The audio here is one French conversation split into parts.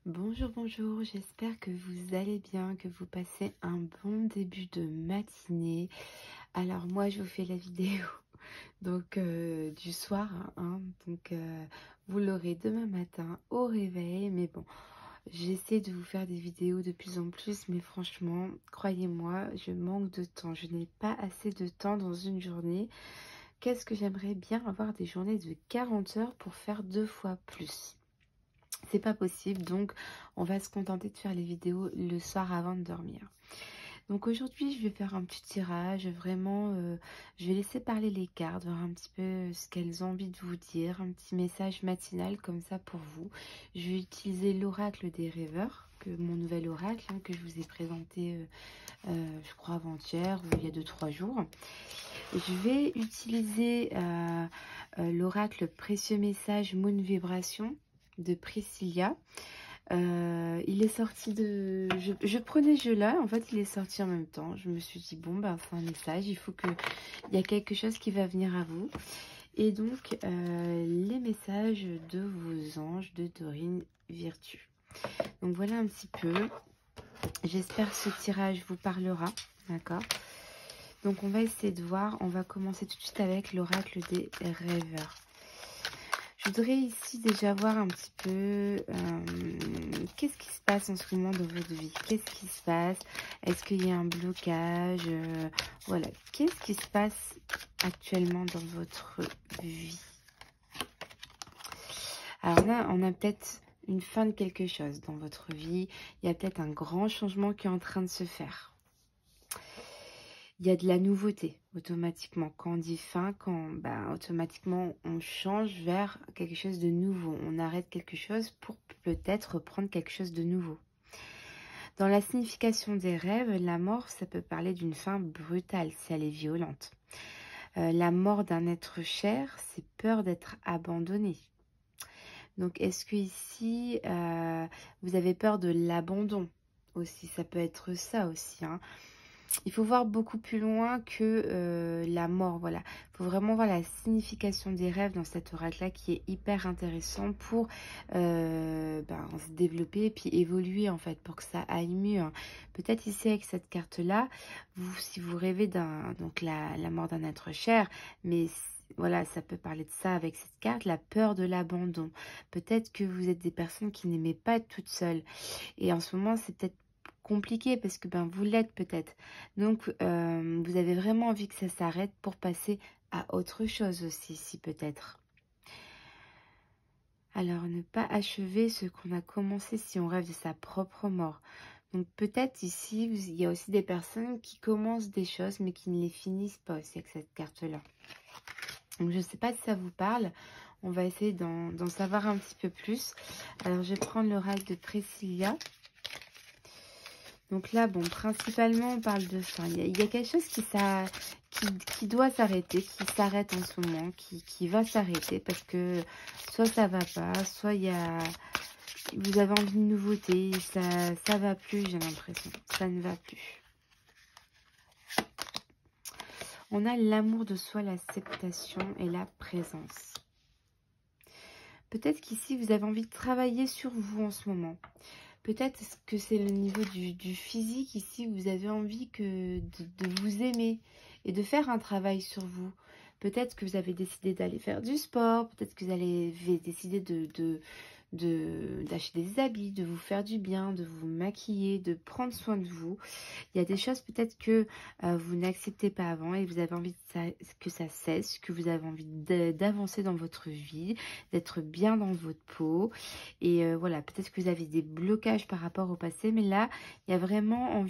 Bonjour, bonjour, j'espère que vous allez bien, que vous passez un bon début de matinée. Alors moi, je vous fais la vidéo du soir, vous l'aurez demain matin au réveil. Mais bon, j'essaie de vous faire des vidéos de plus en plus, mais franchement, croyez-moi, je manque de temps. Je n'ai pas assez de temps dans une journée. Qu'est-ce que j'aimerais bien avoir des journées de 40 heures pour faire 2 fois plus. C'est pas possible, donc on va se contenter de faire les vidéos le soir avant de dormir. Donc aujourd'hui, je vais faire un petit tirage, vraiment, je vais laisser parler les cartes, voir un petit peu ce qu'elles ont envie de vous dire, un petit message matinal comme ça pour vous. Je vais utiliser l'oracle des rêveurs, mon nouvel oracle que je vous ai présenté, je crois avant-hier ou il y a 2-3 jours. Je vais utiliser l'oracle précieux message Moon Vibration de Priscilla. Il est sorti de... Je prenais ce jeu-là, en fait, il est sorti en même temps. Je me suis dit, bon, ben, c'est un message, il faut que... Il y a quelque chose qui va venir à vous. Et donc, les messages de vos anges de Dorine Virtue. Donc, voilà un petit peu. J'espère que ce tirage vous parlera, d'accord? Donc, on va essayer de voir. On va commencer tout de suite avec l'oracle des rêveurs. Je voudrais ici déjà voir un petit peu qu'est-ce qui se passe en ce moment dans votre vie. Qu'est-ce qui se passe? Est-ce qu'il y a un blocage? Voilà. Qu'est-ce qui se passe actuellement dans votre vie? Alors là, on a peut-être une fin de quelque chose dans votre vie. Il y a peut-être un grand changement qui est en train de se faire. Il y a de la nouveauté automatiquement. Quand on dit fin, automatiquement on change vers quelque chose de nouveau. On arrête quelque chose pour peut-être reprendre quelque chose de nouveau. Dans la signification des rêves, la mort, ça peut parler d'une fin brutale si elle est violente. La mort d'un être cher, c'est peur d'être abandonné. Donc est-ce que ici, vous avez peur de l'abandon aussi? Ça peut être ça aussi, hein. Il faut voir beaucoup plus loin que la mort, voilà. Il faut vraiment voir la signification des rêves dans cet oracle-là qui est hyper intéressant pour se développer et puis évoluer en fait, pour que ça aille mieux, hein. Peut-être ici avec cette carte-là, si vous rêvez la mort d'un être cher, mais voilà, ça peut parler de ça avec cette carte, la peur de l'abandon. Peut-être que vous êtes des personnes qui n'aimaient pas être toutes seules. Et en ce moment, c'est peut-être compliqué parce que vous l'êtes peut-être. Donc, vous avez vraiment envie que ça s'arrête pour passer à autre chose aussi, si peut-être. Alors, ne pas achever ce qu'on a commencé si on rêve de sa propre mort. Donc, peut-être ici, il y a aussi des personnes qui commencent des choses, mais qui ne les finissent pas aussi avec cette carte-là. Donc, je ne sais pas si ça vous parle. On va essayer d'en savoir un petit peu plus. Alors, je vais prendre l'oracle de Priscilla. Donc là, bon, principalement, on parle de fin. Il y a quelque chose qui doit s'arrêter, qui s'arrête en ce moment, qui va s'arrêter parce que soit ça va pas, soit vous avez envie de nouveauté, ça va plus, j'ai l'impression. Ça ne va plus. On a l'amour de soi, l'acceptation et la présence. Peut-être qu'ici, vous avez envie de travailler sur vous en ce moment. Peut-être que c'est le niveau du physique ici, vous avez envie de vous aimer et de faire un travail sur vous. Peut-être que vous avez décidé d'aller faire du sport, peut-être que vous avez décidé d'acheter des habits, de vous faire du bien, de vous maquiller, de prendre soin de vous. Il y a des choses peut-être que vous n'acceptez pas avant et vous avez envie que ça cesse, que vous avez envie d'avancer dans votre vie, d'être bien dans votre peau. Et voilà, peut-être que vous avez des blocages par rapport au passé, mais là, il y a vraiment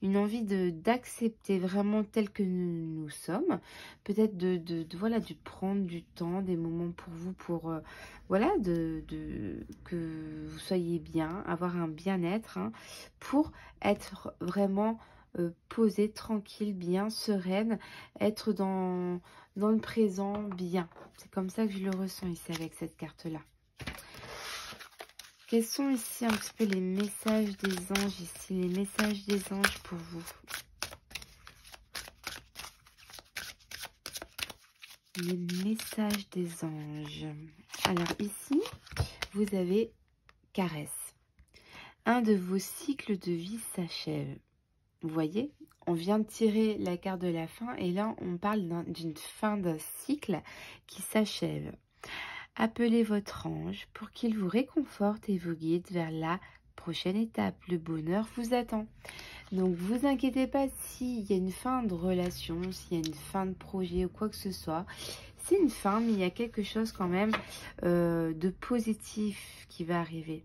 une envie d'accepter vraiment tel que nous sommes. Peut-être de prendre du temps, des moments pour vous, pour que vous soyez bien, avoir un bien-être, hein, pour être vraiment posée, tranquille, bien, sereine, être dans le présent, bien. C'est comme ça que je le ressens ici avec cette carte-là. Quels sont ici un petit peu les messages des anges, ici, les messages des anges pour vous? Les messages des anges. Alors ici, vous avez caresse. un de vos cycles de vie s'achève. Vous voyez, on vient de tirer la carte de la fin et là, on parle d'une fin d'un cycle qui s'achève. Appelez votre ange pour qu'il vous réconforte et vous guide vers la prochaine étape. Le bonheur vous attend. Donc, vous inquiétez pas s'il y a une fin de relation, s'il y a une fin de projet ou quoi que ce soit. C'est une fin, mais il y a quelque chose quand même de positif qui va arriver.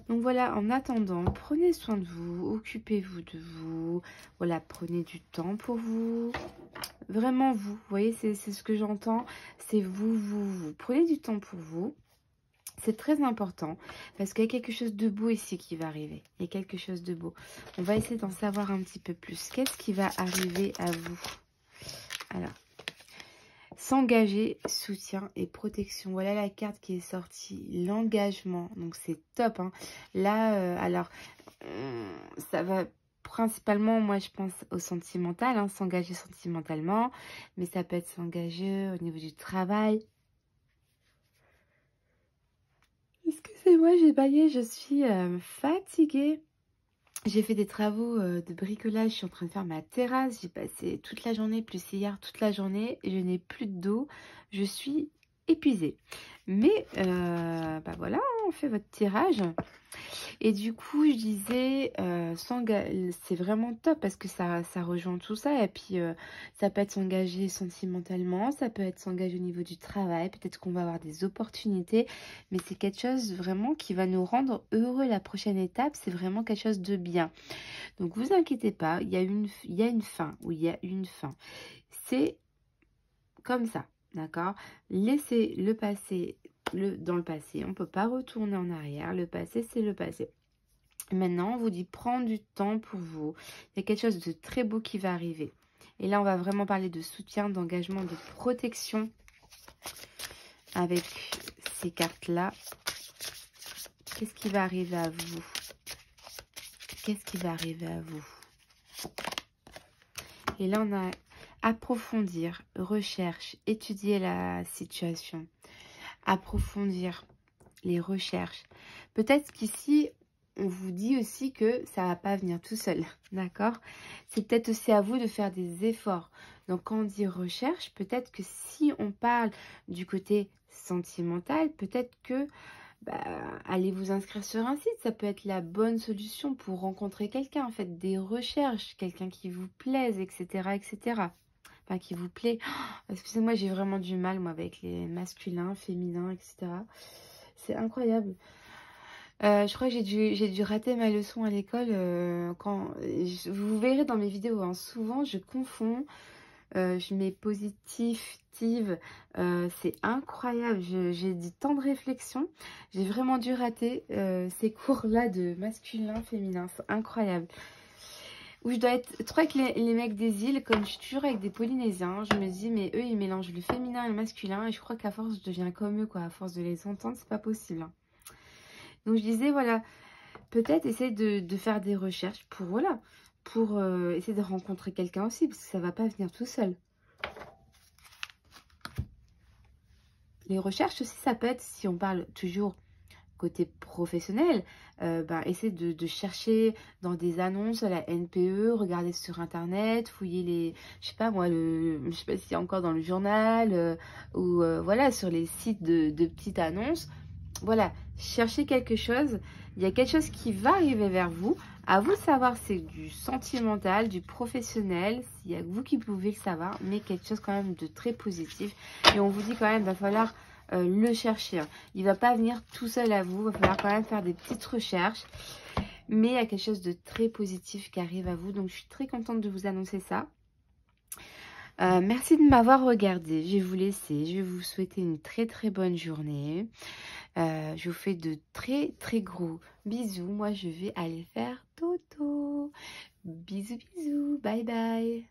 Donc voilà, en attendant, prenez soin de vous, occupez-vous de vous. Voilà, prenez du temps pour vous. Vraiment vous voyez, c'est ce que j'entends. C'est vous. Prenez du temps pour vous. C'est très important parce qu'il y a quelque chose de beau ici qui va arriver. Il y a quelque chose de beau. On va essayer d'en savoir un petit peu plus. Qu'est-ce qui va arriver à vous? Alors, s'engager, soutien et protection. Voilà la carte qui est sortie. L'engagement. Donc, c'est top. Hein. Là, alors, ça va principalement, moi, je pense au sentimental. Hein, s'engager sentimentalement. Mais ça peut être s'engager au niveau du travail. Excusez-moi, j'ai baillé, je suis fatiguée. J'ai fait des travaux de bricolage, je suis en train de faire ma terrasse. J'ai passé toute la journée, plus hier toute la journée. Je n'ai plus d'eau, je suis épuisée. Mais, bah voilà, on fait votre tirage. Et du coup, je disais, c'est vraiment top parce que ça rejoint tout ça. Et puis, ça peut être s'engager sentimentalement, ça peut être s'engager au niveau du travail. Peut-être qu'on va avoir des opportunités. Mais c'est quelque chose vraiment qui va nous rendre heureux. La prochaine étape, c'est vraiment quelque chose de bien. Donc, vous inquiétez pas, il y a une fin. Oui, il y a une fin. C'est comme ça, d'accord? Laissez le passé dans le passé. On ne peut pas retourner en arrière. Le passé, c'est le passé. Maintenant, on vous dit prendre du temps pour vous. Il y a quelque chose de très beau qui va arriver. Et là, on va vraiment parler de soutien, d'engagement, de protection avec ces cartes-là. Qu'est-ce qui va arriver à vous? Qu'est-ce qui va arriver à vous? Et là, on a approfondir, recherche, étudier la situation, approfondir les recherches. Peut-être qu'ici, on vous dit aussi que ça ne va pas venir tout seul, d'accord? C'est peut-être aussi à vous de faire des efforts. Donc, quand on dit recherche, peut-être que si on parle du côté sentimental, peut-être que allez vous inscrire sur un site. Ça peut être la bonne solution pour rencontrer quelqu'un. En fait, des recherches, quelqu'un qui vous plaise, etc., etc. Enfin, qui vous plaît. Oh, excusez-moi, j'ai vraiment du mal, moi, avec les masculins, féminins, etc. C'est incroyable. Je crois que j'ai dû rater ma leçon à l'école. Vous verrez dans mes vidéos, hein, souvent je confonds. Je mets positif, tive. C'est incroyable. J'ai dit tant de réflexion. J'ai vraiment dû rater ces cours-là de masculin, féminin. C'est incroyable. Où je dois être trop avec les mecs des îles, comme je suis toujours avec des Polynésiens. Je me dis, mais eux, ils mélangent le féminin et le masculin. Et je crois qu'à force, je deviens comme eux, quoi. À force de les entendre, c'est pas possible. Hein. Donc je disais, voilà, peut-être essayer de faire des recherches pour, voilà, pour essayer de rencontrer quelqu'un aussi, parce que ça va pas venir tout seul. Les recherches aussi, ça peut être, si on parle toujours côté professionnel, essayer de chercher dans des annonces à la NPE, regarder sur internet, fouiller les, je sais pas moi, je sais pas si c'est encore dans le journal, ou voilà, sur les sites de petites annonces. Voilà, cherchez quelque chose, il y a quelque chose qui va arriver vers vous. À vous de savoir, c'est du sentimental, du professionnel, il y a que vous qui pouvez le savoir, mais quelque chose quand même de très positif. Et on vous dit quand même, il va falloir le chercher. Hein. Il ne va pas venir tout seul à vous, il va falloir quand même faire des petites recherches. Mais il y a quelque chose de très positif qui arrive à vous, donc je suis très contente de vous annoncer ça. Merci de m'avoir regardé, je vais vous laisser, je vais vous souhaiter une très très bonne journée. Je vous fais de très très gros bisous. Moi, je vais aller faire dodo. Bisous, bisous. Bye bye.